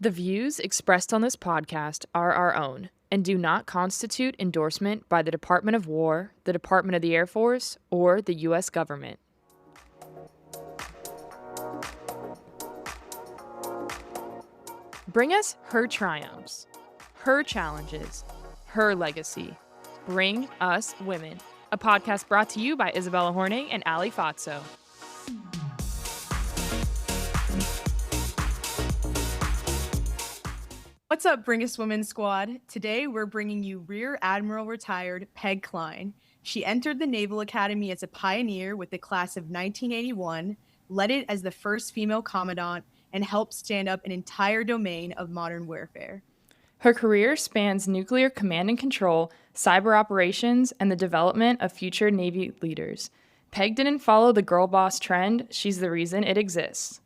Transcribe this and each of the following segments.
The views expressed on this podcast are our own and do not constitute endorsement by the Department of War, the Department of the Air Force, or the U.S. government. Bring us her triumphs, her challenges, her legacy. Bring Us Women, a podcast brought to you by Isabella Horning and Ali Fazzo. What's up, Bring Us Women Squad? Today, we're bringing you Rear Admiral retired Peg Klein. She entered the Naval Academy as a pioneer with the class of 1981, led it as the first female commandant, and helped stand up an entire domain of modern warfare. Her career spans nuclear command and control, cyber operations, and the development of future Navy leaders. Peg didn't follow the girl boss trend. She's the reason it exists.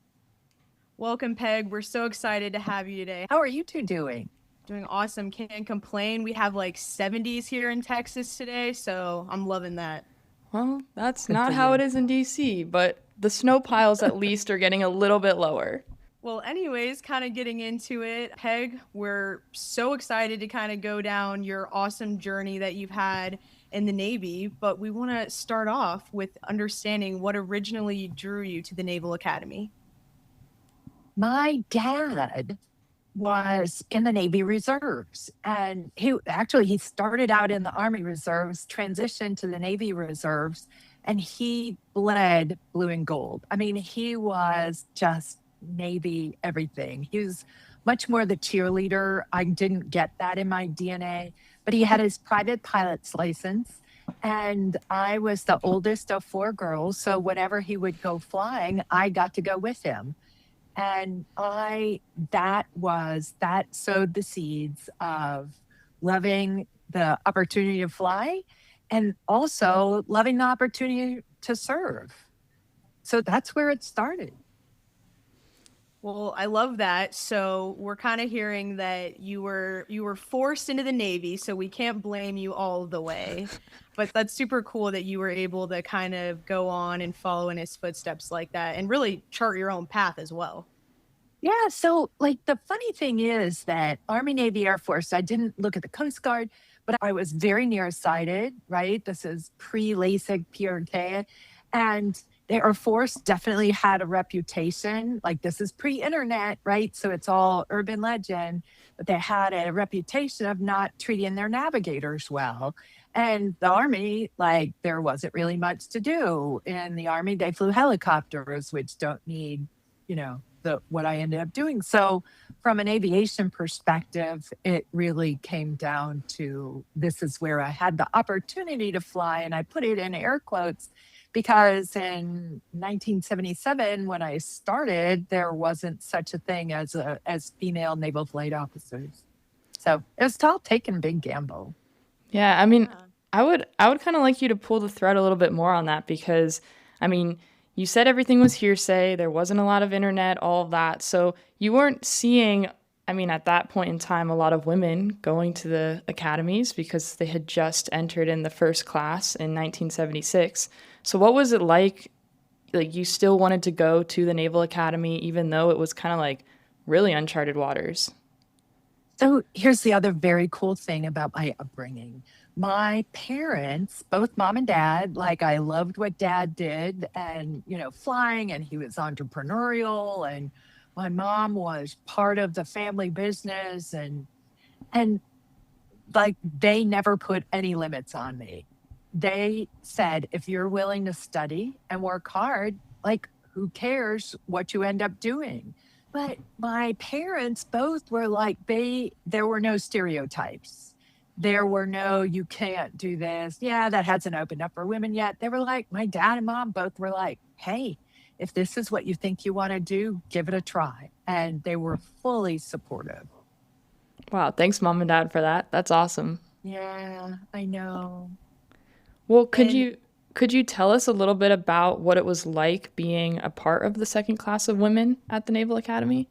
Welcome, Peg. We're so excited to have you today. How are you two doing? Doing awesome. Can't complain. We have like 70s here in Texas today, so I'm loving that. Well, that's not how it is in D.C., but the snow piles at least are getting a little bit lower. Well, anyways, kind of getting into it, Peg, we're so excited to kind of go down your awesome journey that you've had in the Navy, but we want to start off with understanding what originally drew you to the Naval Academy. My dad was in the Navy Reserves, and he started out in the Army Reserves, transitioned to the Navy Reserves, and he bled blue and gold. I mean, he was just Navy everything. He was much more the cheerleader. I didn't get that in my DNA, but he had his private pilot's license, and I was the oldest of four girls, so whenever he would go flying, I got to go with him. And that sowed the seeds of loving the opportunity to fly and also loving the opportunity to serve. So that's where it started. Well, I love that. So we're kind of hearing that you were forced into the Navy, so we can't blame you all the way. But that's super cool that you were able to kind of go on and follow in his footsteps like that and really chart your own path as well. Yeah. So like the funny thing is that Army, Navy, Air Force, I didn't look at the Coast Guard, but I was very nearsighted, right? This is pre-LASIK, PRK. And the Air Force definitely had a reputation, like this is pre-internet, right? So it's all urban legend, but they had a reputation of not treating their navigators well. And the Army, like there wasn't really much to do. In the Army, they flew helicopters, which don't need, what I ended up doing. So from an aviation perspective, it really came down to this is where I had the opportunity to fly. And I put it in air quotes because in 1977, when I started, there wasn't such a thing as female naval flight officers. So it was all taking a big gamble. Yeah, I mean, I would kind of like you to pull the thread a little bit more on that because, I mean, you said everything was hearsay. There wasn't a lot of internet, all of that. So you weren't seeing, I mean, at that point in time, a lot of women going to the academies because they had just entered in the first class in 1976. So what was it like? Like you still wanted to go to the Naval Academy, even though it was kind of like really uncharted waters? So here's the other very cool thing about my upbringing. My parents, both mom and dad, like I loved what dad did and, flying, and he was entrepreneurial, and my mom was part of the family business, and like they never put any limits on me. They said, if you're willing to study and work hard, like who cares what you end up doing? But my parents both were like, there were no stereotypes. There were no, you can't do this. Yeah, that hasn't opened up for women yet. They were like, my dad and mom both were like, hey, if this is what you think you want to do, give it a try. And they were fully supportive. Wow, thanks mom and dad for that. That's awesome. Yeah, I know. Well, could you tell us a little bit about what it was like being a part of the second class of women at the Naval Academy?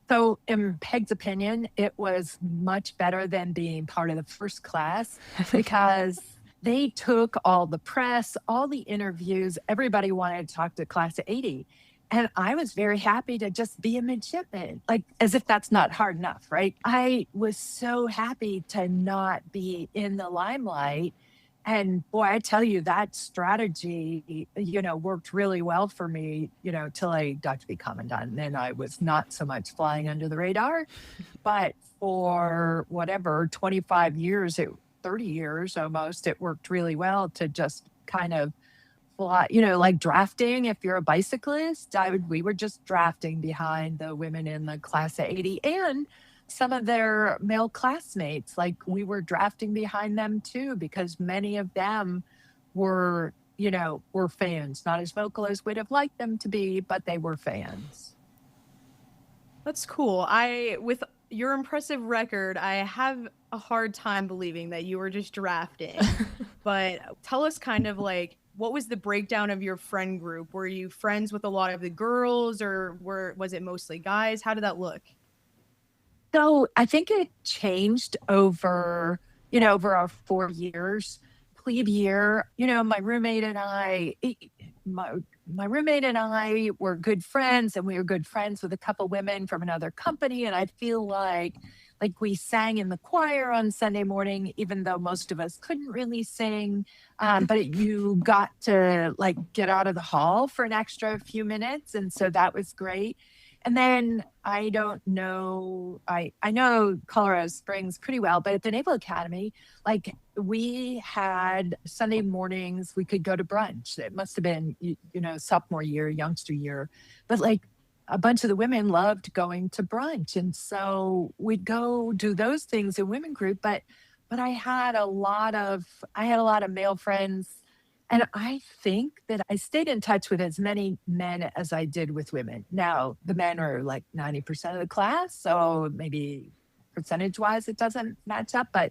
So in Peg's opinion, it was much better than being part of the first class because they took all the press, all the interviews. Everybody wanted to talk to class of 80. And I was very happy to just be a midshipman, like as if that's not hard enough, right? I was so happy to not be in the limelight. And boy, I tell you, that strategy, worked really well for me, till I got to be commandant. And then I was not so much flying under the radar. But for whatever, 25 years, 30 years almost, it worked really well to just kind of fly, like drafting. If you're a bicyclist, we were just drafting behind the women in the class of 80 and some of their male classmates. Like we were drafting behind them too, because many of them were fans, not as vocal as we'd have liked them to be, but they were fans. That's cool. With your impressive record, I have a hard time believing that you were just drafting. But tell us kind of like, what was the breakdown of your friend group? Were you friends with a lot of the girls, or was it mostly guys? How did that look? So I think it changed over our 4 years. Plebe year, my roommate and my roommate and I were good friends, and we were good friends with a couple women from another company. And I feel like we sang in the choir on Sunday morning, even though most of us couldn't really sing. But you got to get out of the hall for an extra few minutes. And so that was great. And then I don't know, I know Colorado Springs pretty well, but at the Naval Academy, we had Sunday mornings, we could go to brunch. It must have been, sophomore year, youngster year. But a bunch of the women loved going to brunch. And so we'd go do those things in women group. But I had a lot of male friends. And I think that I stayed in touch with as many men as I did with women. Now, the men are 90% of the class, so maybe percentage-wise it doesn't match up. But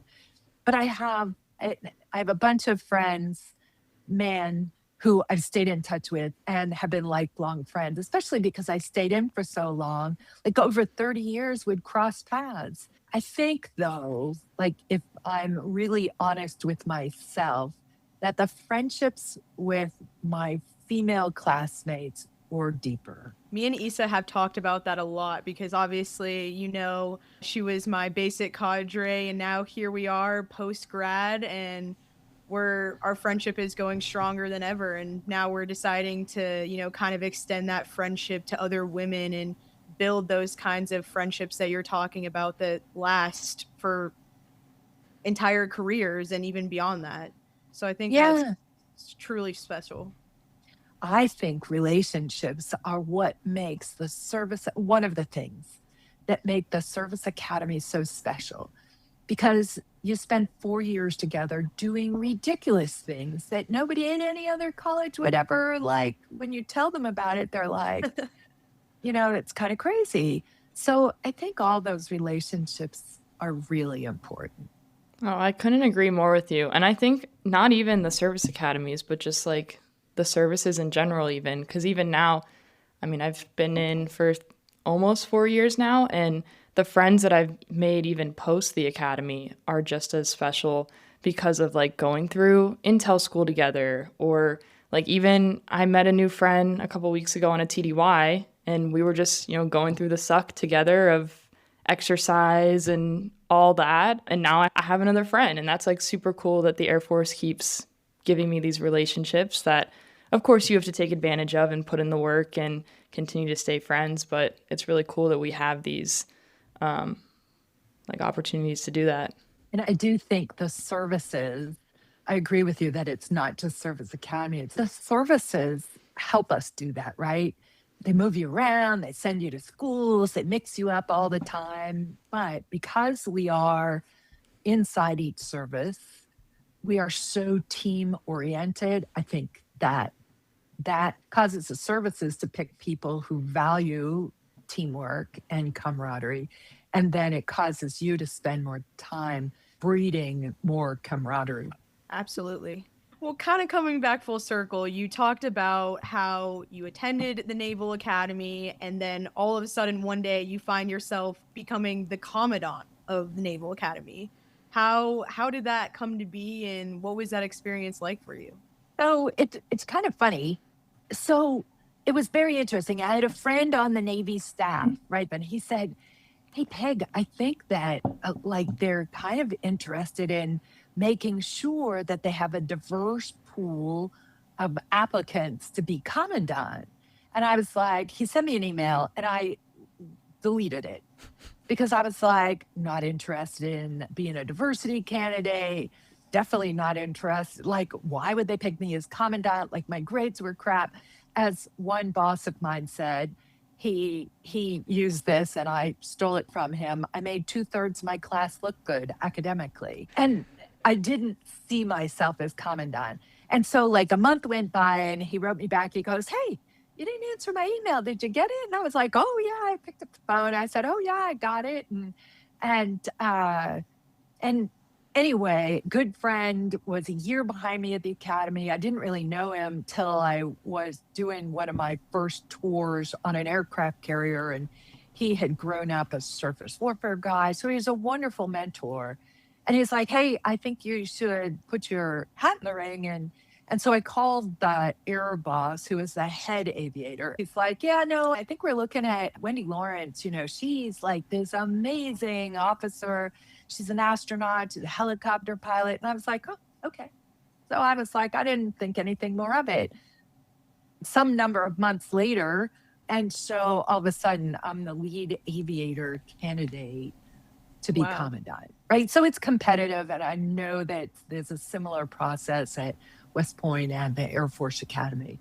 I have a bunch of friends, men, who I've stayed in touch with and have been lifelong friends, especially because I stayed in for so long. Over 30 years, we'd cross paths. I think, though, if I'm really honest with myself, that the friendships with my female classmates were deeper. Me and Issa have talked about that a lot because obviously, she was my basic cadre, and now here we are post grad, and our friendship is going stronger than ever. And now we're deciding to, kind of extend that friendship to other women and build those kinds of friendships that you're talking about that last for entire careers and even beyond that. So I think that's truly special. I think relationships are what makes the service, one of the things that make the Service Academy so special, because you spend 4 years together doing ridiculous things that nobody in any other college would ever when you tell them about it, they're like, it's kind of crazy. So I think all those relationships are really important. Oh, I couldn't agree more with you. And I think not even the service academies, but just the services in general, even. Because even now, I mean, I've been in for almost 4 years now. And the friends that I've made even post the academy are just as special because of going through Intel school together. Or even I met a new friend a couple weeks ago on a TDY, and we were just, going through the suck together of exercise and all that. And now I have another friend, and that's super cool that the Air Force keeps giving me these relationships that, of course, you have to take advantage of and put in the work and continue to stay friends. But it's really cool that we have these opportunities to do that. And I do think the services, I agree with you that it's not just Service Academy. It's the services help us do that, right? They move you around, they send you to schools, they mix you up all the time. But because we are inside each service, we are so team oriented. I think that causes the services to pick people who value teamwork and camaraderie. And then it causes you to spend more time breeding more camaraderie. Absolutely. Well, kind of coming back full circle, you talked about how you attended the Naval Academy, and then all of a sudden one day you find yourself becoming the Commandant of the Naval Academy. How did that come to be, and what was that experience like for you? So it's kind of funny. So it was very interesting. I had a friend on the Navy staff, right? And he said, hey, Peg, I think that like they're kind of interested in making sure that they have a diverse pool of applicants to be commandant. And I was like, he sent me an email and I deleted it because I was like, not interested in being a diversity candidate. Definitely not interested. Like, why would they pick me as commandant? Like, my grades were crap. As one boss of mine said, he used this and I stole it from him. I made 2/3 of my class look good academically. And I didn't see myself as commandant. And so like a month went by and he wrote me back. He goes, hey, you didn't answer my email. Did you get it? And I was like, oh yeah, I picked up the phone. I said, oh yeah, I got it. And anyway, good friend, was a year behind me at the academy. I didn't really know him till I was doing one of my first tours on an aircraft carrier, and he had grown up a surface warfare guy. So he's a wonderful mentor. And he's like, hey, I think you should put your hat in the ring. And so I called the air boss, who was the head aviator. He's like, yeah, no, I think we're looking at Wendy Lawrence. You know, she's like this amazing officer. She's an astronaut, she's a helicopter pilot. And I was like, oh, okay. So I was like, I didn't think anything more of it. Some number of months later, and so all of a sudden, I'm the lead aviator candidate to be commandant, right? So it's competitive, and I know that there's a similar process at West Point and the Air Force Academy.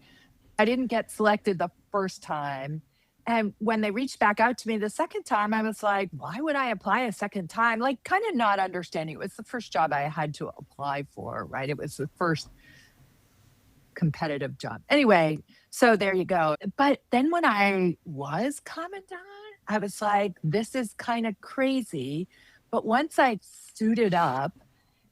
I didn't get selected the first time. And when they reached back out to me the second time, I was like, why would I apply a second time? Like, kind of not understanding. It was the first job I had to apply for, right? It was the first competitive job. Anyway, so there you go. But then when I was commandant, I was like, this is kind of crazy. But once I suited up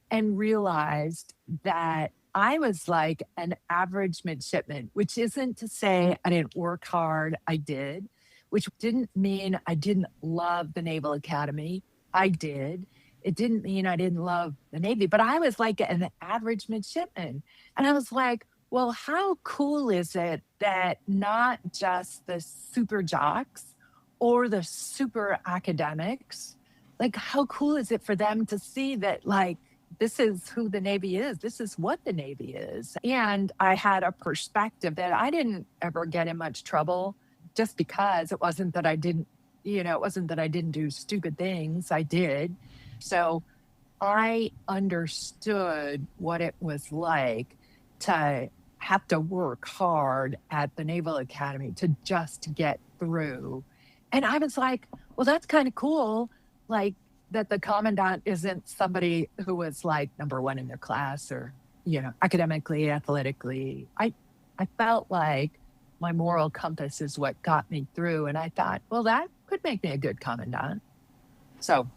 and realized that I was like an average midshipman, which isn't to say I didn't work hard. I did, which didn't mean I didn't love the Naval Academy. I did. It didn't mean I didn't love the Navy, but I was like an average midshipman. And I was like, well, how cool is it that not just the super jocks or the super academics, like how cool is it for them to see that like, this is who the Navy is. This is what the Navy is. And I had a perspective that I didn't ever get in much trouble just because it wasn't that I didn't, it wasn't that I didn't do stupid things. I did. So I understood what it was like to have to work hard at the Naval Academy to just get through. And I was like, well, that's kind of cool. Like, that the commandant isn't somebody who was like number one in their class or, academically, athletically. I felt like my moral compass is what got me through. And I thought, well, that could make me a good commandant. So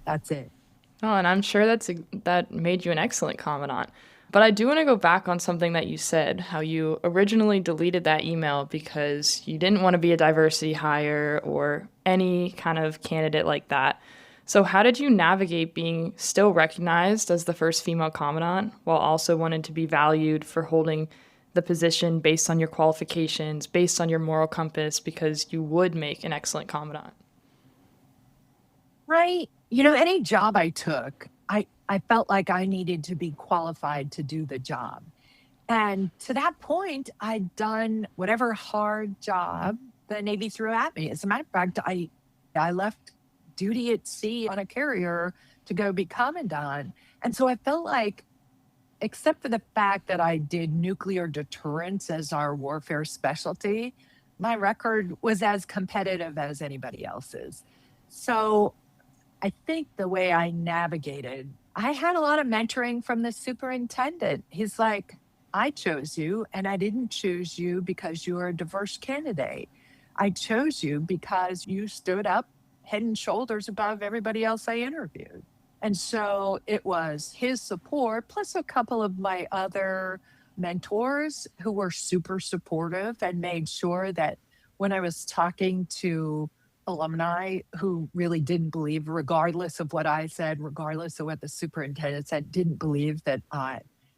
that's it. Oh, and I'm sure that made you an excellent commandant. But I do want to go back on something that you said, how you originally deleted that email because you didn't want to be a diversity hire or any kind of candidate like that. So how did you navigate being still recognized as the first female commandant while also wanting to be valued for holding the position based on your qualifications, based on your moral compass, because you would make an excellent commandant? Right. Any job I took, I felt like I needed to be qualified to do the job. And to that point, I'd done whatever hard job the Navy threw at me. As a matter of fact, I left duty at sea on a carrier to go be commandant. And so I felt like, except for the fact that I did nuclear deterrence as our warfare specialty, my record was as competitive as anybody else's. So I think the way I navigated, I had a lot of mentoring from the superintendent. He's like, I chose you and I didn't choose you because you were a diverse candidate. I chose you because you stood up head and shoulders above everybody else I interviewed. And so it was his support, plus a couple of my other mentors who were super supportive and made sure that when I was talking to alumni who really didn't believe, regardless of what I said, regardless of what the superintendent said, didn't believe that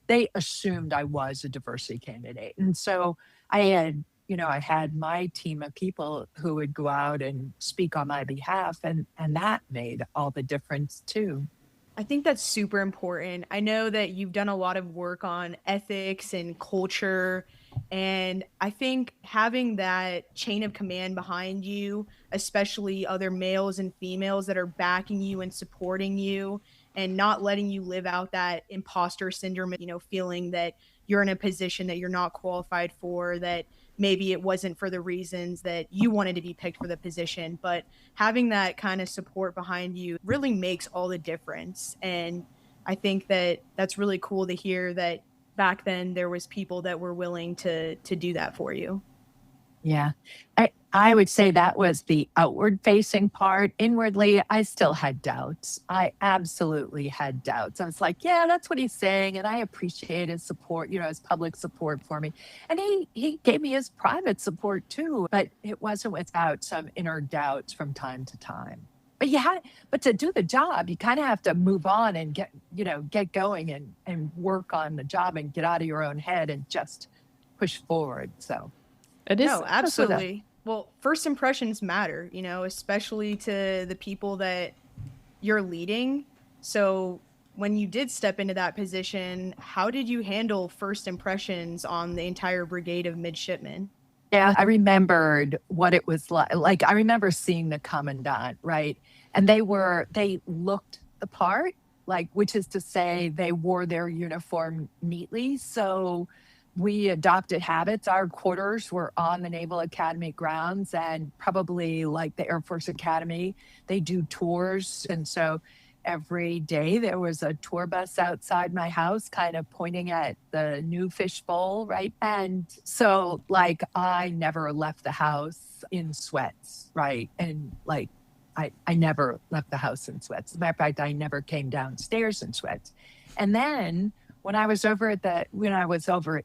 they assumed I was a diversity candidate. And so I had, I had my team of people who would go out and speak on my behalf, and that made all the difference too. I think that's super important. I know that you've done a lot of work on ethics and culture. And I think having that chain of command behind you, especially other males and females that are backing you and supporting you and not letting you live out that imposter syndrome, feeling that you're in a position that you're not qualified for, that maybe it wasn't for the reasons that you wanted to be picked for the position, but having that kind of support behind you really makes all the difference. And I think that that's really cool to hear that back then there was people that were willing to do that for you. Yeah. I would say that was the outward facing part. Inwardly, I still had doubts. I absolutely had doubts. I was like, yeah, that's what he's saying. And I appreciate his support, his public support for me. And he gave me his private support too, but it wasn't without some inner doubts from time to time. But to do the job, you kind of have to move on and get going and work on the job and get out of your own head and just push forward. So It is. No, absolutely. Well, first impressions matter, especially to the people that you're leading. So when you did step into that position, how did you handle first impressions on the entire brigade of midshipmen? Yeah, I remembered what it was like. Like, I remember seeing the commandant, right? And they looked the part, like, which is to say they wore their uniform neatly. So we adopted habits. Our quarters were on the Naval Academy grounds, and probably like the Air Force Academy, they do tours. And so every day there was a tour bus outside my house kind of pointing at the new fishbowl, right? And so like I never left the house in sweats, right? And like I never left the house in sweats. As a matter of fact, I never came downstairs in sweats. And then when I was over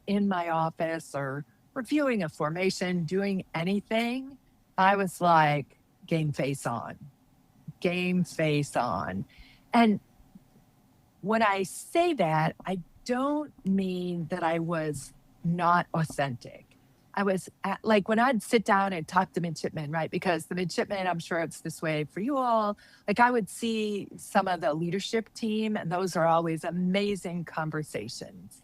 in my office or reviewing a formation, doing anything, I was like, game face on, game face on. And when I say that, I don't mean that I was not authentic. I was like, when I'd sit down and talk to midshipmen, right? Because the midshipmen, I'm sure it's this way for you all. Like, I would see some of the leadership team, and those are always amazing conversations.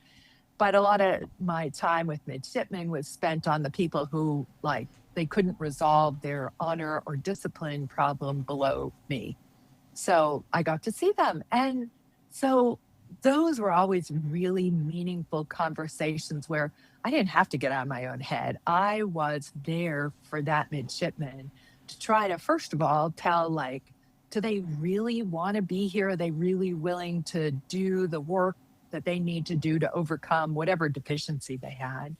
But a lot of my time with midshipmen was spent on the people who, like, they couldn't resolve their honor or discipline problem below me. So I got to see them. And so those were always really meaningful conversations where I didn't have to get out of my own head. I was there for that midshipman to try to, first of all, tell, like, do they really want to be here? Are they really willing to do the work that they need to do to overcome whatever deficiency they had?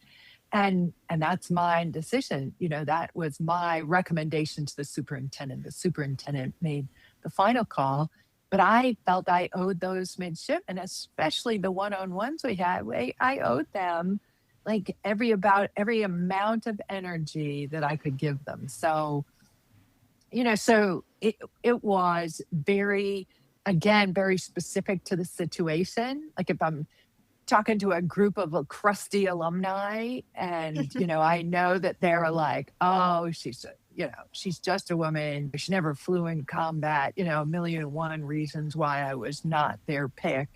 And that's my decision. That was my recommendation to the superintendent. The superintendent made the final call, but I felt I owed those midshipmen, especially the one-on-ones we had. I owed them like every amount of energy that I could give them. So, so it was very specific to the situation. Like, if I'm talking to a group of a crusty alumni and, I know that they're like, oh, she's just a woman. She never flew in combat, a million and one reasons why I was not their pick.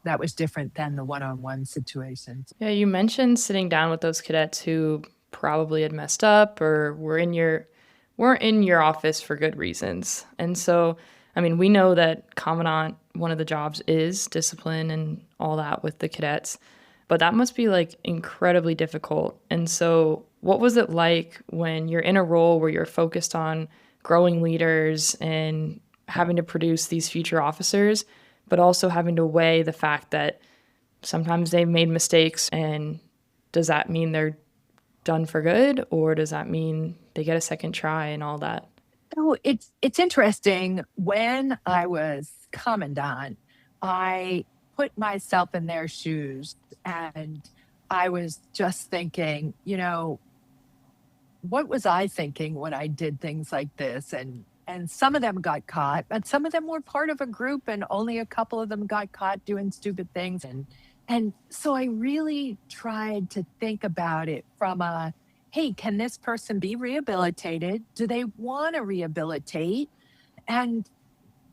That was different than the one-on-one situations. Yeah, you mentioned sitting down with those cadets who probably had messed up or weren't in your office for good reasons. And so, I mean, we know that Commandant, one of the jobs is discipline and all that with the cadets, but that must be like incredibly difficult. And so what was it like when you're in a role where you're focused on growing leaders and having to produce these future officers, but also having to weigh the fact that sometimes they've made mistakes, and does that mean they're done for good, or does that mean they get a second try and all that? Oh, it's interesting. When I was commandant, I put myself in their shoes, and I was just thinking, what was I thinking when I did things like this? And some of them got caught, but some of them were part of a group, and only a couple of them got caught doing stupid things. And so I really tried to think about it from a, hey, can this person be rehabilitated? Do they want to rehabilitate? And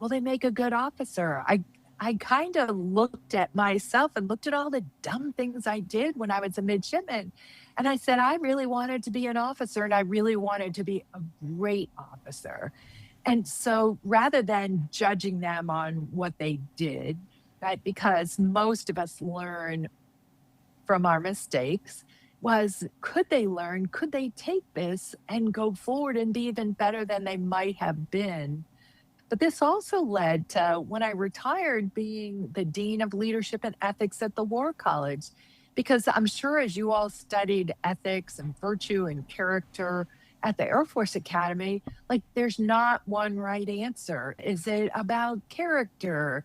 will they make a good officer? I kind of looked at myself and looked at all the dumb things I did when I was a midshipman. And I said, I really wanted to be an officer and I really wanted to be a great officer. And so rather than judging them on what they did, right, because most of us learn from our mistakes, was could they learn, could they take this and go forward and be even better than they might have been? But this also led to when I retired being the Dean of Leadership and Ethics at the War College, because I'm sure as you all studied ethics and virtue and character at the Air Force Academy, like there's not one right answer. Is it about character?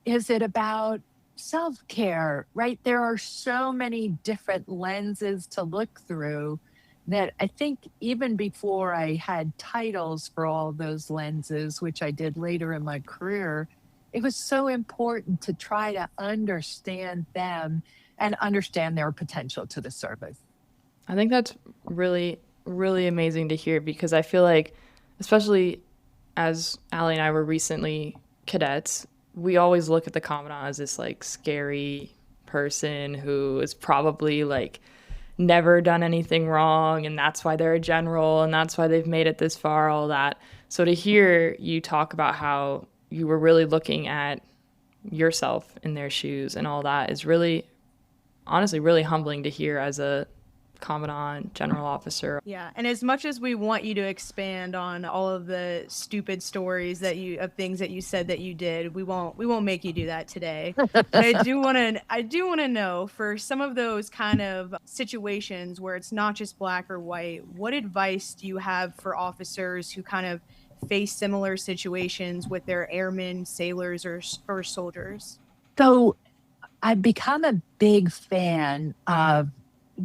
Is it about self-care, right? There are so many different lenses to look through that I think even before I had titles for all those lenses, which I did later in my career, it was so important to try to understand them and understand their potential to the service. I think that's really, really amazing to hear because I feel like, especially as Allie and I were recently cadets, we always look at the Commandant as this like scary person who is probably like never done anything wrong and that's why they're a general and that's why they've made it this far, all that. So to hear you talk about how you were really looking at yourself in their shoes and all that is really, honestly, really humbling to hear as a Commandant, general officer. Yeah, and as much as we want you to expand on all of the stupid stories that you of things that you said that you did, we won't make you do that today. But I do want to know for some of those kind of situations where it's not just black or white, what advice do you have for officers who kind of face similar situations with their airmen, sailors, or soldiers? So I've become a big fan of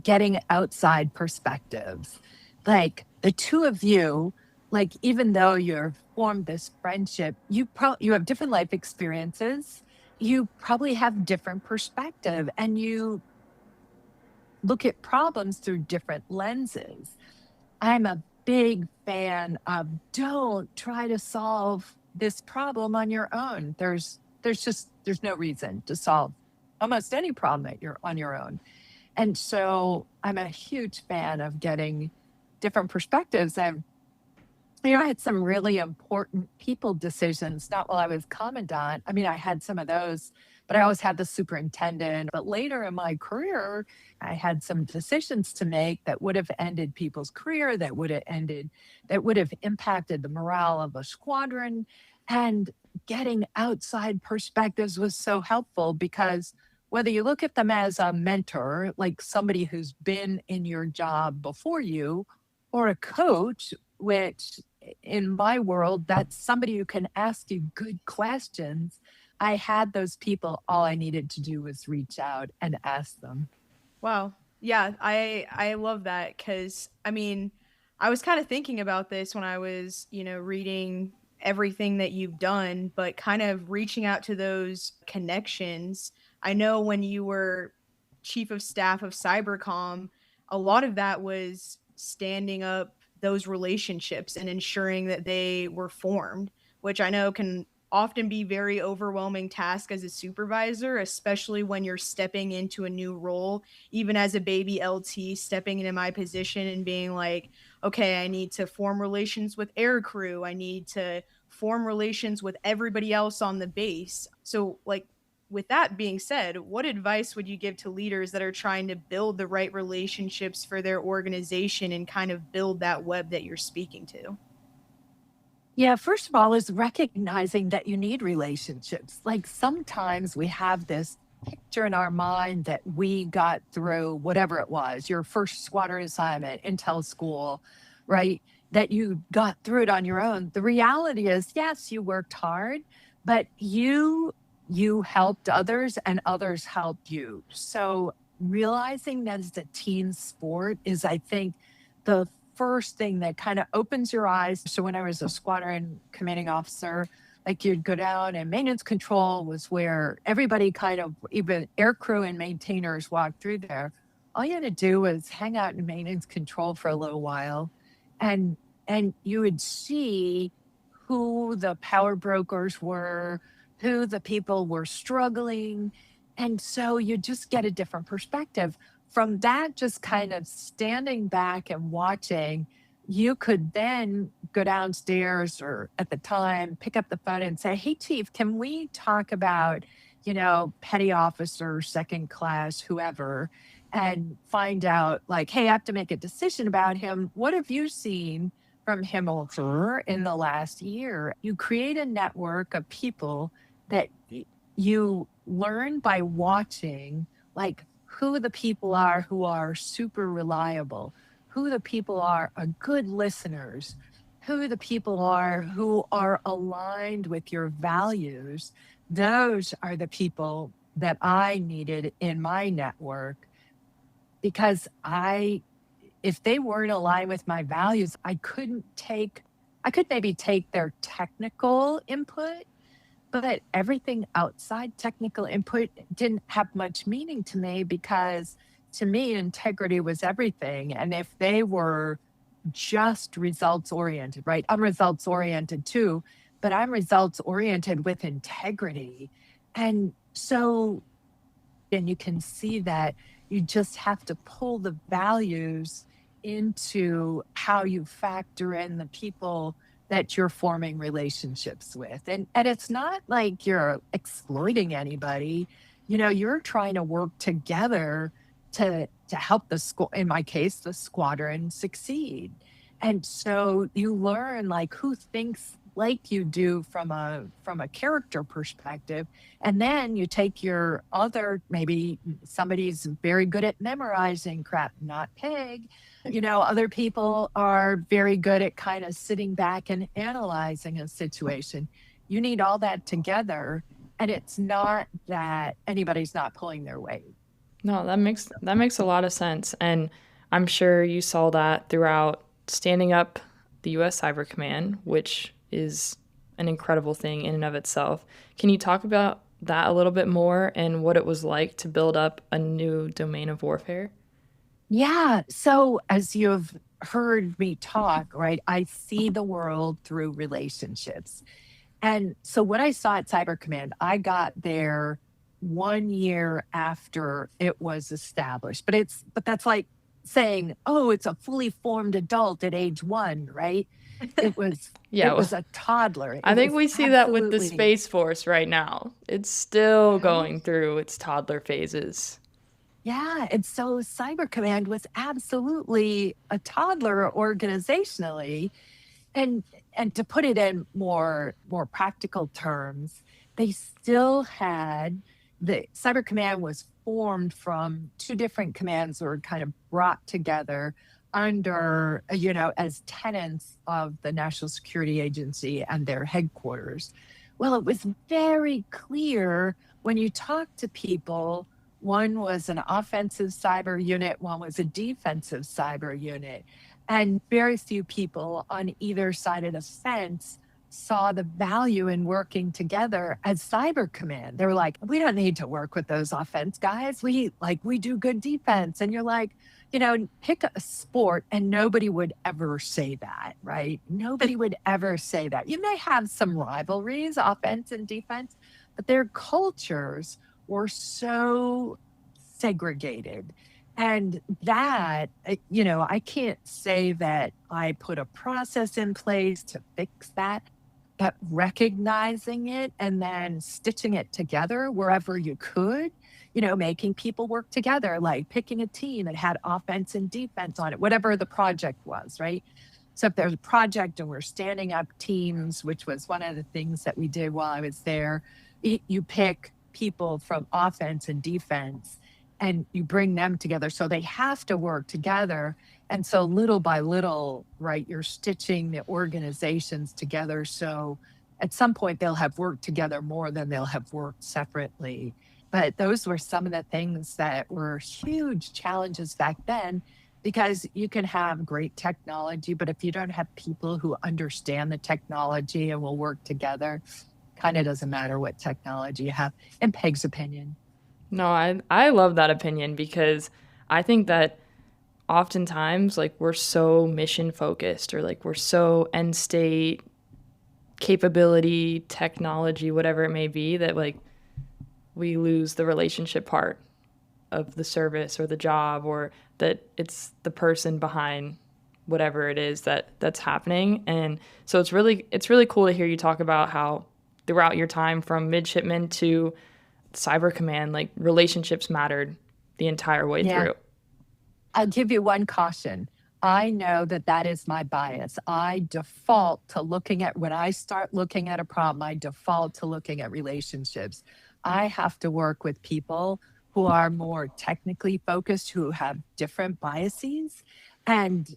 getting outside perspectives. Like the two of you, like even though you've formed this friendship, you have different life experiences. You probably have different perspective and you look at problems through different lenses. I'm a big fan of don't try to solve this problem on your own. There's no reason to solve almost any problem that you're on your own. And so I'm a huge fan of getting different perspectives. And, I had some really important people decisions, not while I was Commandant. I mean, I had some of those, but I always had the superintendent. But later in my career, I had some decisions to make that would have ended people's career, that would have impacted the morale of a squadron. And getting outside perspectives was so helpful because whether you look at them as a mentor, like somebody who's been in your job before you, or a coach, which in my world, that's somebody who can ask you good questions. I had those people. All I needed to do was reach out and ask them. Wow. Yeah, I love that because I mean, I was kind of thinking about this when I was, reading everything that you've done, but kind of reaching out to those connections. I know when you were chief of staff of Cybercom, a lot of that was standing up those relationships and ensuring that they were formed, which I know can often be very overwhelming task as a supervisor, especially when you're stepping into a new role, even as a baby LT stepping into my position and being like, okay, I need to form relations with air crew. I need to form relations with everybody else on the base. So like, with that being said, what advice would you give to leaders that are trying to build the right relationships for their organization and kind of build that web that you're speaking to? Yeah, first of all, is recognizing that you need relationships. Like sometimes we have this picture in our mind that we got through whatever it was, your first squadron assignment, intel school, right? That you got through it on your own. The reality is, yes, you worked hard, but you helped others and others helped you. So realizing that it's a team sport is, I think, the first thing that kind of opens your eyes. So when I was a squadron commanding officer, like you'd go down and maintenance control was where everybody kind of, even air crew and maintainers walked through there. all you had to do was hang out in maintenance control for a little while, and you would see who the power brokers were, who the people were struggling. And so you just get a different perspective. From that, just kind of standing back and watching, you could then go downstairs or at the time pick up the phone and say, "Hey, Chief, can we talk about, petty officer, second class, whoever, and find out, like, hey, I have to make a decision about him. What have you seen from him or her in the last year?" You create a network of people that you learn by watching, like, who the people are who are super reliable, who the people are good listeners, who the people are who are aligned with your values. Those are the people that I needed in my network, because if they weren't aligned with my values, I could maybe take their technical input, but everything outside technical input didn't have much meaning to me, because to me, integrity was everything. And if they were just results oriented, right? I'm results oriented too, but I'm results oriented with integrity. And so, and you can see that you just have to pull the values into how you factor in the people that you're forming relationships with. And it's not like you're exploiting anybody. You're trying to work together to help in my case, the squadron succeed. And so you learn, like, who thinks like you do from a character perspective. And then you take your other, maybe somebody's very good at memorizing crap, not Peg. Other people are very good at kind of sitting back and analyzing a situation. You need all that together. And it's not that anybody's not pulling their weight. No, that makes a lot of sense. And I'm sure you saw that throughout standing up the US Cyber Command, which is an incredible thing in and of itself. Can you talk about that a little bit more and what it was like to build up a new domain of warfare? Yeah. So as you've heard me talk, right, I see the world through relationships. And so what I saw at Cyber Command, I got there 1 year after it was established. But that's like saying, oh, it's a fully formed adult at age 1, right? It was Yeah, it was a toddler. I It think was we see that with the absolutely Space Force right now. It's still right. going through its toddler phases. Yeah. And so Cyber Command was absolutely a toddler organizationally. And to put it in more practical terms, they still had the Cyber Command was formed from two different commands that were kind of brought together under, as tenants of the National Security Agency and their headquarters. Well, it was very clear when you talk to people. One was an offensive cyber unit, one was a defensive cyber unit. And very few people on either side of the fence saw the value in working together as Cyber Command. They were like, we don't need to work with those offense guys. We do good defense. And you're like, pick a sport, and nobody would ever say that, right? Nobody would ever say that. You may have some rivalries, offense and defense, but their cultures were so segregated. And that, I can't say that I put a process in place to fix that, but recognizing it and then stitching it together wherever you could, making people work together, like picking a team that had offense and defense on it, whatever the project was, right? So if there's a project and we're standing up teams, which was one of the things that we did while I was there, you pick people from offense and defense and you bring them together. So they have to work together. And so little by little, right, you're stitching the organizations together. So at some point they'll have worked together more than they'll have worked separately. But those were some of the things that were huge challenges back then, because you can have great technology, but if you don't have people who understand the technology and will work together, kind of doesn't matter what technology you have. In Peg's opinion. No, I love that opinion because I think that oftentimes like we're so mission focused or like we're so end state capability, technology, whatever it may be, that like we lose the relationship part of the service or the job, or that it's the person behind whatever it is that's happening. And so it's really cool to hear you talk about how throughout your time from midshipman to cyber command, like relationships mattered the entire way Yeah. through. I'll give you one caution. I know that that is my bias. I default to looking at, when I start looking at a problem, I default to looking at relationships. I have to work with people who are more technically focused, who have different biases. And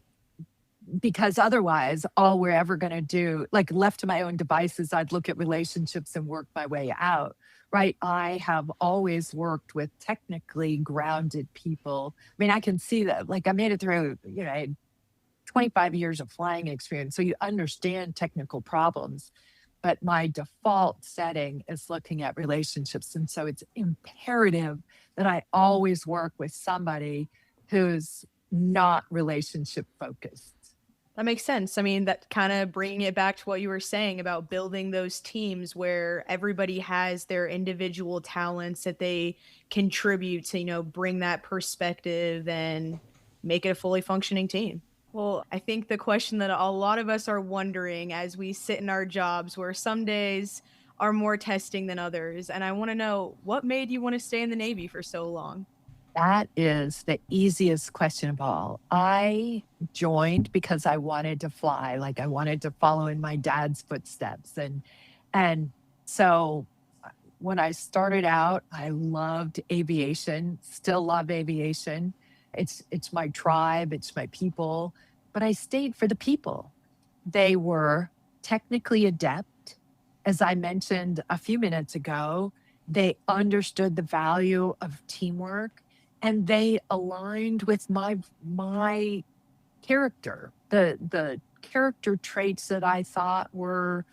because otherwise, all we're ever going to do, like left to my own devices, I'd look at relationships and work my way out, right? I have always worked with technically grounded people. I mean, I can see that, like, I made it through, I had 25 years of flying experience. So you understand technical problems, but my default setting is looking at relationships. And so it's imperative that I always work with somebody who's not relationship focused. That makes sense. I mean, that kind of bringing it back to what you were saying about building those teams where everybody has their individual talents that they contribute to, bring that perspective and make it a fully functioning team. Well, I think the question that a lot of us are wondering as we sit in our jobs, where some days are more testing than others. And I want to know, what made you want to stay in the Navy for so long? That is the easiest question of all. I joined because I wanted to fly, like I wanted to follow in my dad's footsteps. And so when I started out, I loved aviation, still love aviation. It's my tribe, it's my people, but I stayed for the people. They were technically adept. As I mentioned a few minutes ago, they understood the value of teamwork, and they aligned with my character, the character traits that I thought were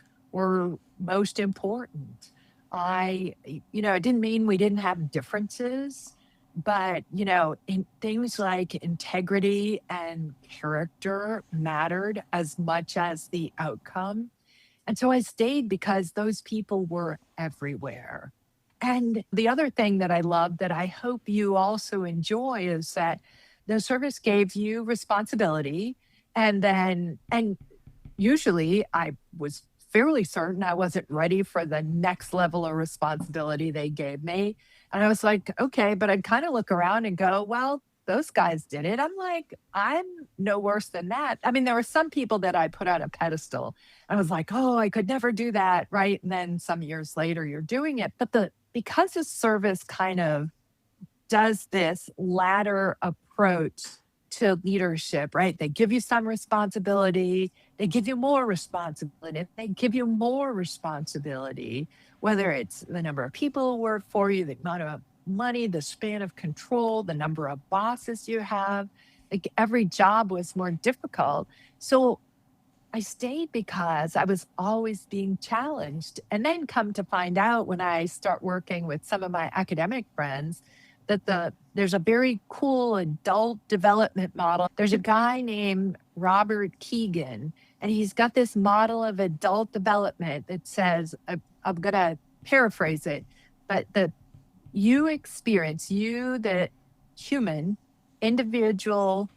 most important. It didn't mean we didn't have differences, but in things like integrity and character mattered as much as the outcome. And so I stayed because those people were everywhere. And the other thing that I love that I hope you also enjoy is that the service gave you responsibility. And usually I was fairly certain I wasn't ready for the next level of responsibility they gave me. And I was like, okay, but I'd kind of look around and go, well, those guys did it. I'm like, I'm no worse than that. I mean, there were some people that I put on a pedestal. I was like, oh, I could never do that. Right. And then some years later, you're doing it. But because the service kind of does this ladder approach to leadership, right? They give you some responsibility, they give you more responsibility, they give you more responsibility, whether it's the number of people who work for you, the amount of money, the span of control, the number of bosses you have. Like every job was more difficult. So I stayed because I was always being challenged. And then come to find out when I start working with some of my academic friends that there's a very cool adult development model. There's a guy named Robert Keegan, and he's got this model of adult development that says, I'm going to paraphrase it, but the human individual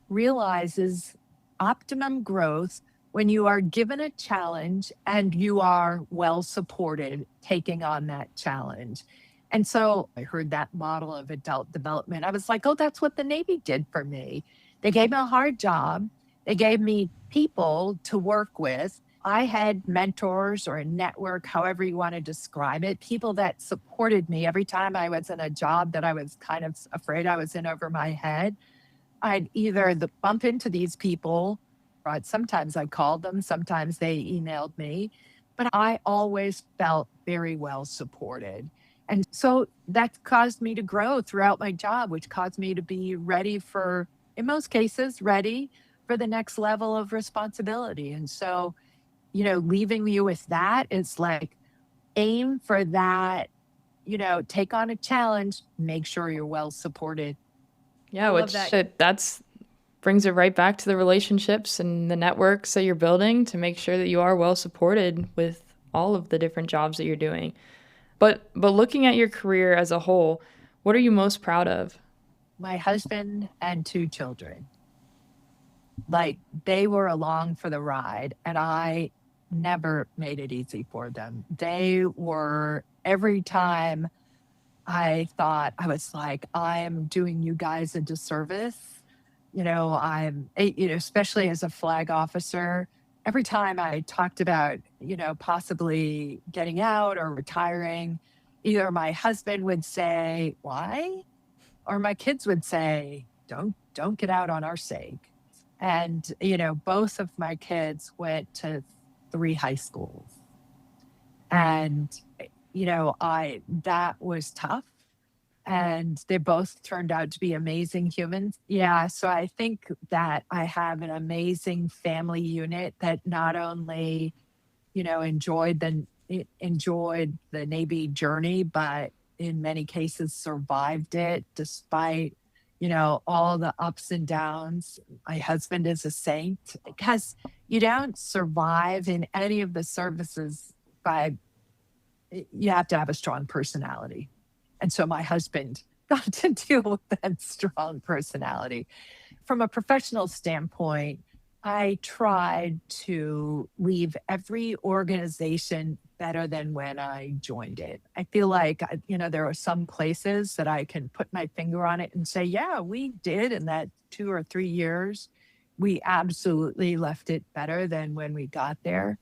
realizes optimum growth when you are given a challenge and you are well supported taking on that challenge. And so I heard that model of adult development. I was like, oh, that's what the Navy did for me. They gave me a hard job. They gave me people to work with. I had mentors or a network, however you want to describe it, people that supported me every time I was in a job that I was kind of afraid I was in over my head. I'd either bump into these people, right? Sometimes I called them, sometimes they emailed me, but I always felt very well supported. And so that caused me to grow throughout my job, which caused me to be ready for, in most cases, ready for the next level of responsibility. And so, leaving you with that is like, aim for that, take on a challenge, make sure you're well supported. I Yeah, love which that. that's brings it right back to the relationships and the networks that you're building to make sure that you are well supported with all of the different jobs that you're doing. But looking at your career as a whole, what are you most proud of? My husband and 2 children, like they were along for the ride, and I never made it easy for them. They were, every time I thought, I was like, I am doing you guys a disservice. Especially as a flag officer, every time I talked about, possibly getting out or retiring, either my husband would say, why? Or my kids would say, don't get out on our sake. And, both of my kids went to 3 high schools. And, that was tough, and they both turned out to be amazing humans. Yeah, so I think that I have an amazing family unit that not only, enjoyed the Navy journey, but in many cases survived it despite, all the ups and downs. My husband is a saint because you don't survive in any of the services by, you have to have a strong personality. And so my husband got to deal with that strong personality. From a professional standpoint, I tried to leave every organization better than when I joined it. I feel like, there are some places that I can put my finger on it and say, yeah, we did in that 2 or 3 years. We absolutely left it better than when we got there.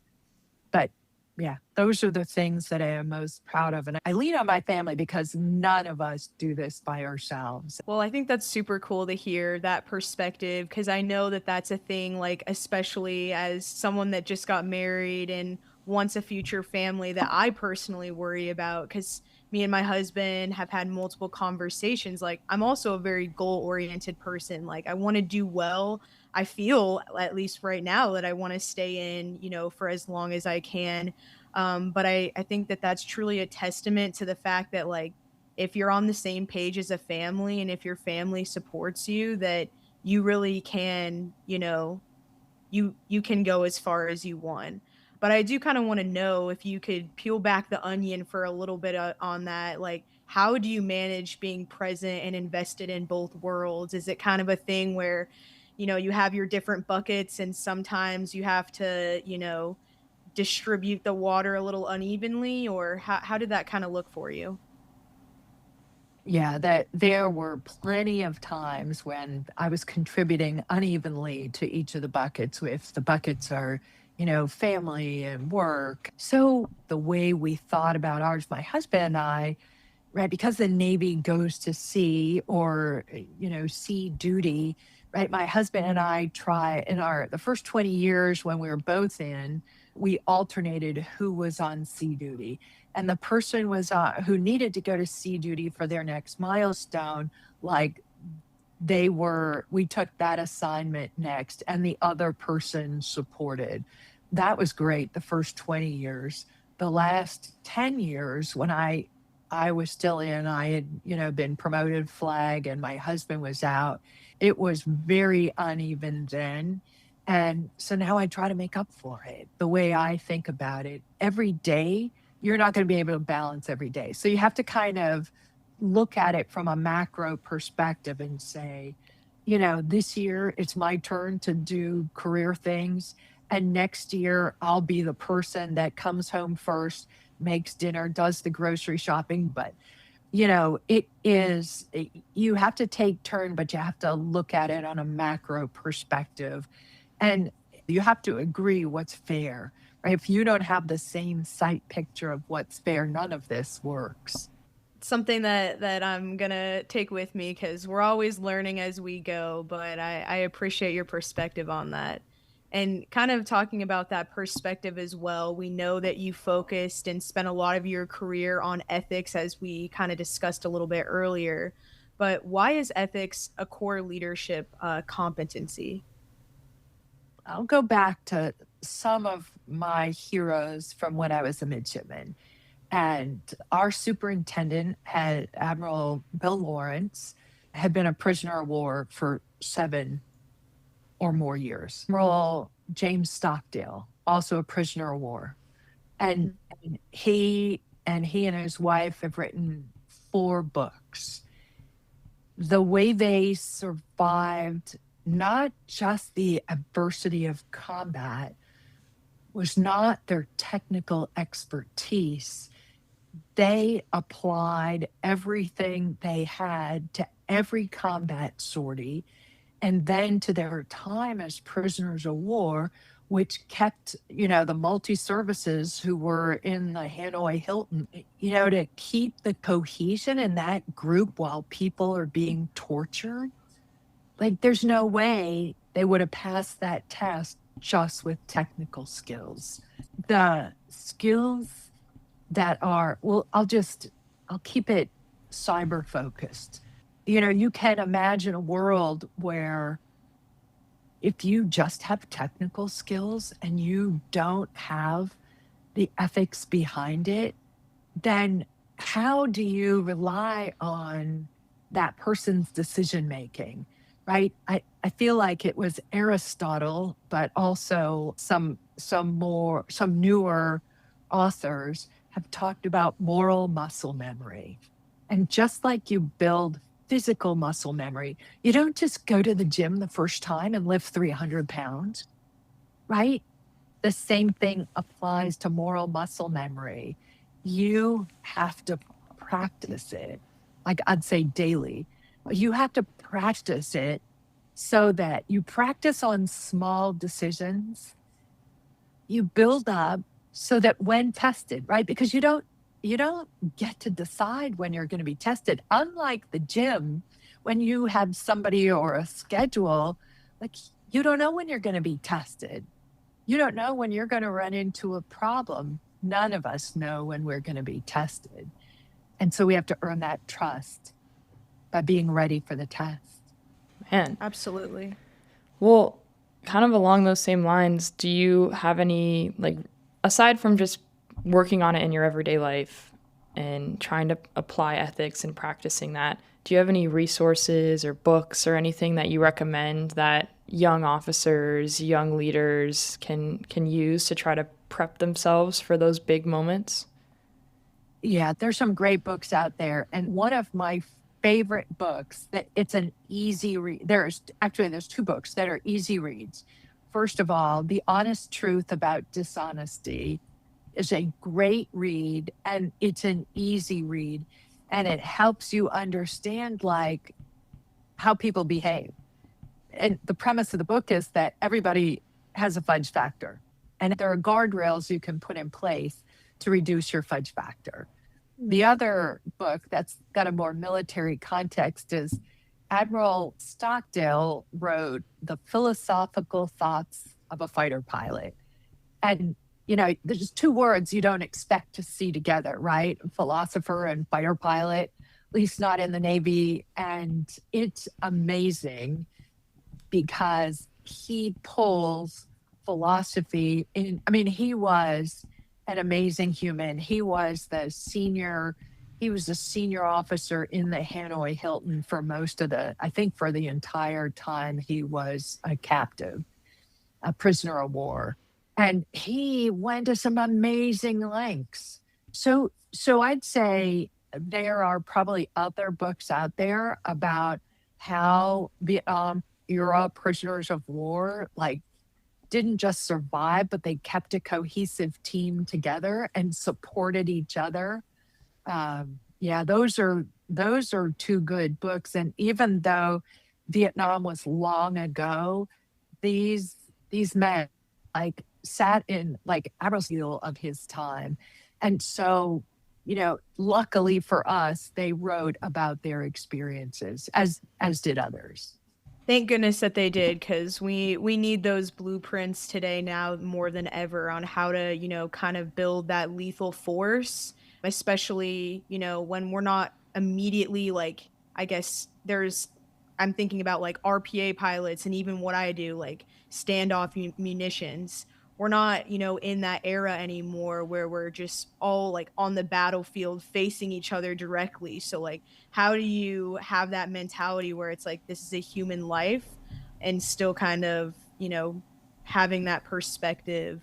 But yeah, those are the things that I am most proud of. And I lean on my family because none of us do this by ourselves. Well, I think that's super cool to hear that perspective because I know that that's a thing, like, especially as someone that just got married and wants a future family that I personally worry about because me and my husband have had multiple conversations. Like, I'm also a very goal oriented person. Like, I want to do well. I feel, at least right now, that I want to stay in, for as long as I can. But I think that that's truly a testament to the fact that, like, if you're on the same page as a family and if your family supports you, that you really can, you can go as far as you want. But I do kind of want to know if you could peel back the onion for a little bit on that. Like, how do you manage being present and invested in both worlds? Is it kind of a thing where, you have your different buckets and sometimes you have to, distribute the water a little unevenly? Or how did that kind of look for you? Yeah, that there were plenty of times when I was contributing unevenly to each of the buckets. If the buckets are, family and work. So the way we thought about ours, my husband and I, right, because the Navy goes to sea or, sea duty, right? My husband and I try in the first 20 years when we were both in, we alternated who was on sea duty. And the person was who needed to go to sea duty for their next milestone, like we took that assignment next, and the other person supported. That was great the first 20 years. The last 10 years, when I was still in, I had, been promoted flag and my husband was out. It was very uneven then. And so now I try to make up for it. The way I think about it, every day, you're not going to be able to balance every day. So you have to kind of look at it from a macro perspective and say, this year it's my turn to do career things. And next year I'll be the person that comes home first, makes dinner, does the grocery shopping. But, you have to take turn, but you have to look at it on a macro perspective. And you have to agree what's fair. Right? If you don't have the same sight picture of what's fair, none of this works. Something that I'm gonna take with me because we're always learning as we go. But I appreciate your perspective on that. And kind of talking about that perspective as well, we know that you focused and spent a lot of your career on ethics, as we kind of discussed a little bit earlier. But why is ethics a core leadership competency? I'll go back to some of my heroes from when I was a midshipman. And our superintendent had Admiral Bill Lawrence, had been a prisoner of war for 7 or more years. Admiral James Stockdale, also a prisoner of war. And, Mhm. and he and his wife have written 4 books. The way they survived not just the adversity of combat was not their technical expertise. They applied everything they had to every combat sortie and then to their time as prisoners of war, which kept, the multi-services who were in the Hanoi Hilton, to keep the cohesion in that group while people are being tortured. Like, there's no way they would have passed that test just with technical skills. The skills that are, well, I'll keep it cyber focused. You can imagine a world where if you just have technical skills and you don't have the ethics behind it, then how do you rely on that person's decision making? Right? I feel like it was Aristotle, but also some newer authors have talked about moral muscle memory. And just like you build physical muscle memory, you don't just go to the gym the first time and lift 300 pounds, right? The same thing applies to moral muscle memory. You have to practice it, like I'd say daily. You have to practice it so that you practice on small decisions. You build up so that when tested, right? Because you don't get to decide when you're going to be tested. Unlike the gym, when you have somebody or a schedule, like you don't know when you're going to be tested. You don't know when you're going to run into a problem. None of us know when we're going to be tested. And so we have to earn that trust by being ready for the test. Man. Absolutely. Well, kind of along those same lines, do you have any, like, aside from just working on it in your everyday life and trying to apply ethics and practicing that, do you have any resources or books or anything that you recommend that young officers, young leaders can use to try to prep themselves for those big moments? Yeah, there's some great books out there. And one of my favorite books that it's an easy read. There's 2 books that are easy reads. First of all, The Honest Truth About Dishonesty is a great read, and it's an easy read, and it helps you understand like how people behave. And the premise of the book is that everybody has a fudge factor, and there are guardrails you can put in place to reduce your fudge factor. The other book that's got a more military context is Admiral Stockdale wrote The Philosophical Thoughts of a Fighter Pilot. And, there's 2 words you don't expect to see together, right? Philosopher and fighter pilot, at least not in the Navy. And it's amazing because he pulls philosophy in. I mean, he was an amazing human. He was a senior officer in the Hanoi Hilton for for the entire time he was a captive, a prisoner of war. And he went to some amazing lengths. So I'd say there are probably other books out there about how Vietnam era prisoners of war didn't just survive, but they kept a cohesive team together and supported each other. Yeah, those are 2 good books. And even though Vietnam was long ago, these men sat in Admiral Steele of his time. And so, luckily for us, they wrote about their experiences as did others. Thank goodness that they did, because we need those blueprints today now more than ever on how to, kind of build that lethal force, especially, when we're not immediately I guess I'm thinking about RPA pilots and even what I do, standoff munitions. we're not, in that era anymore where we're just all like on the battlefield facing each other directly. So like how do you have that mentality where it's like this is a human life and still kind of, having that perspective.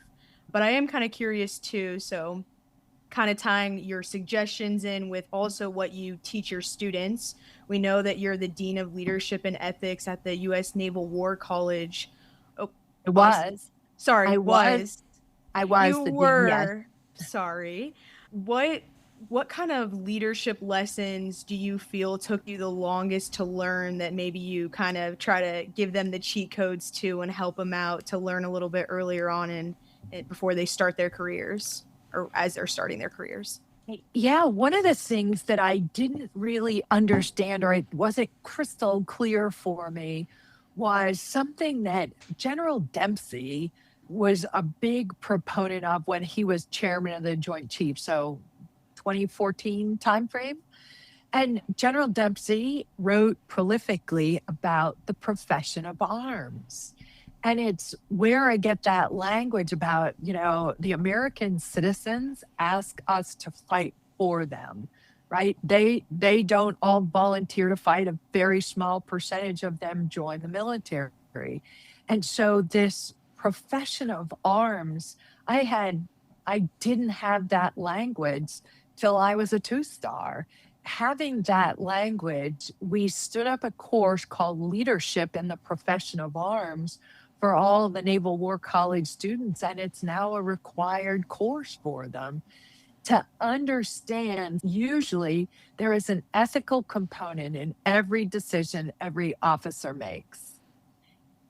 But I am kind of curious too, so kind of tying your suggestions in with also what you teach your students. We know that you're the Dean of Leadership and Ethics at the U.S. Naval War College. Oh, I us. was. Sorry, I was. was. I was You the dean, yes. were. Sorry. What what kind of leadership lessons do you feel took you the longest to learn that maybe you kind of try to give them the cheat codes to and help them out to learn a little bit earlier on before they start their careers or as they're starting their careers? Yeah, one of the things that I didn't really understand, or it wasn't crystal clear for me, was something that General Dempsey was a big proponent of when he was chairman of the Joint Chiefs, so 2014 timeframe. And General Dempsey wrote prolifically about the profession of arms. And it's where I get that language about, the American citizens ask us to fight for them, right? They don't all volunteer to fight. A very small percentage of them join the military. And so this profession of arms, I didn't have that language till I was a two-star. Having that language, we stood up a course called Leadership in the Profession of Arms for all the Naval War College students, and it's now a required course for them to understand. Usually, there is an ethical component in every decision every officer makes.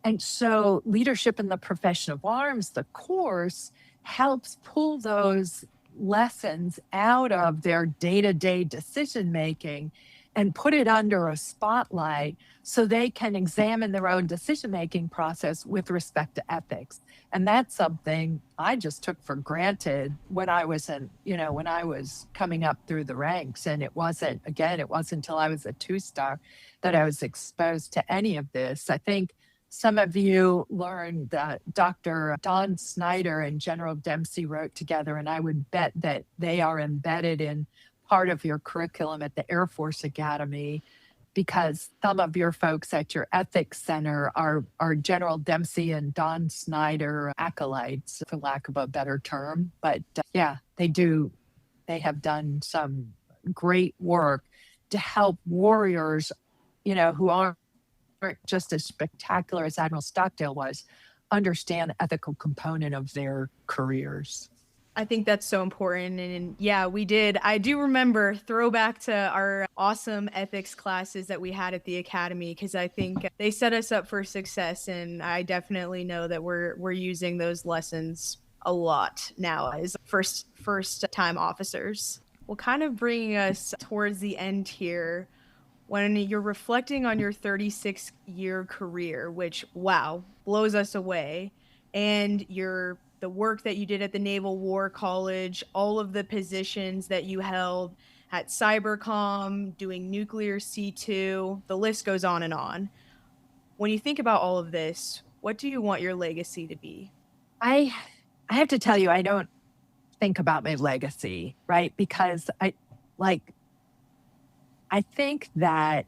And so, Leadership in the Profession of Arms, the course, helps pull those lessons out of their day-to-day decision making and put it under a spotlight so they can examine their own decision making process with respect to ethics. And that's something I just took for granted when I was when I was coming up through the ranks. And it wasn't until I was a two-star that I was exposed to any of this. I think some of you learned that Dr. Don Snyder and General Dempsey wrote together, and I would bet that they are embedded in part of your curriculum at the Air Force Academy, because some of your folks at your ethics center are General Dempsey and Don Snyder acolytes, for lack of a better term. But yeah, they have done some great work to help warriors, who aren't just as spectacular as Admiral Stockdale was, understand the ethical component of their careers. I think that's so important. And yeah, we did. I do remember throwback to our awesome ethics classes that we had at the academy, because I think they set us up for success. And I definitely know that we're using those lessons a lot now as first time officers. Well, kind of bringing us towards the end here, when you're reflecting on your 36-year career, which, wow, blows us away, and the work that you did at the Naval War College, all of the positions that you held at Cybercom, doing nuclear C2, the list goes on and on. When you think about all of this, what do you want your legacy to be? I have to tell you, I don't think about my legacy, right? Because I think that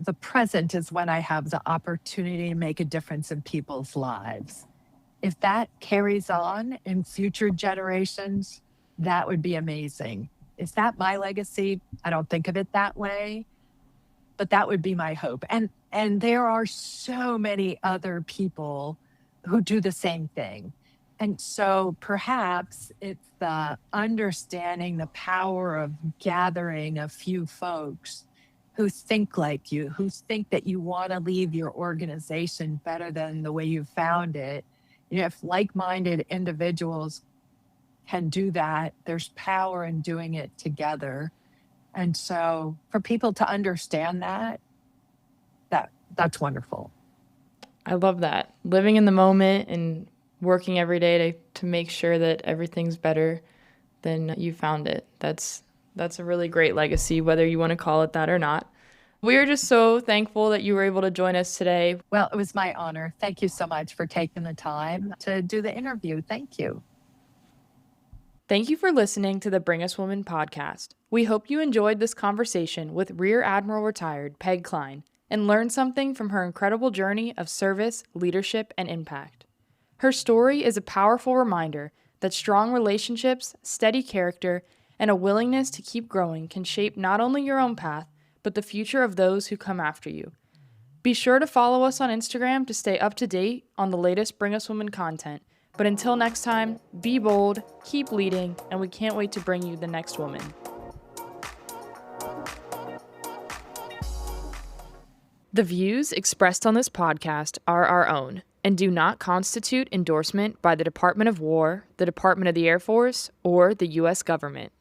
the present is when I have the opportunity to make a difference in people's lives. If that carries on in future generations, that would be amazing. Is that my legacy? I don't think of it that way, but that would be my hope. And there are so many other people who do the same thing. And so perhaps it's the understanding the power of gathering a few folks who think like you, who think that you want to leave your organization better than the way you found it. If like-minded individuals can do that, there's power in doing it together. And so for people to understand that's wonderful. I love that. Living in the moment and working every day to make sure that everything's better than you found it. That's a really great legacy, whether you want to call it that or not. We are just so thankful that you were able to join us today. Well, it was my honor. Thank you so much for taking the time to do the interview. Thank you. Thank you for listening to the Bring Us Women podcast. We hope you enjoyed this conversation with Rear Admiral retired Peg Klein and learned something from her incredible journey of service, leadership, and impact. Her story is a powerful reminder that strong relationships, steady character, and a willingness to keep growing can shape not only your own path, but the future of those who come after you. Be sure to follow us on Instagram to stay up to date on the latest Bring Us Women content. But until next time, be bold, keep leading, and we can't wait to bring you the next woman. The views expressed on this podcast are our own and do not constitute endorsement by the Department of War, the Department of the Air Force, or the U.S. government.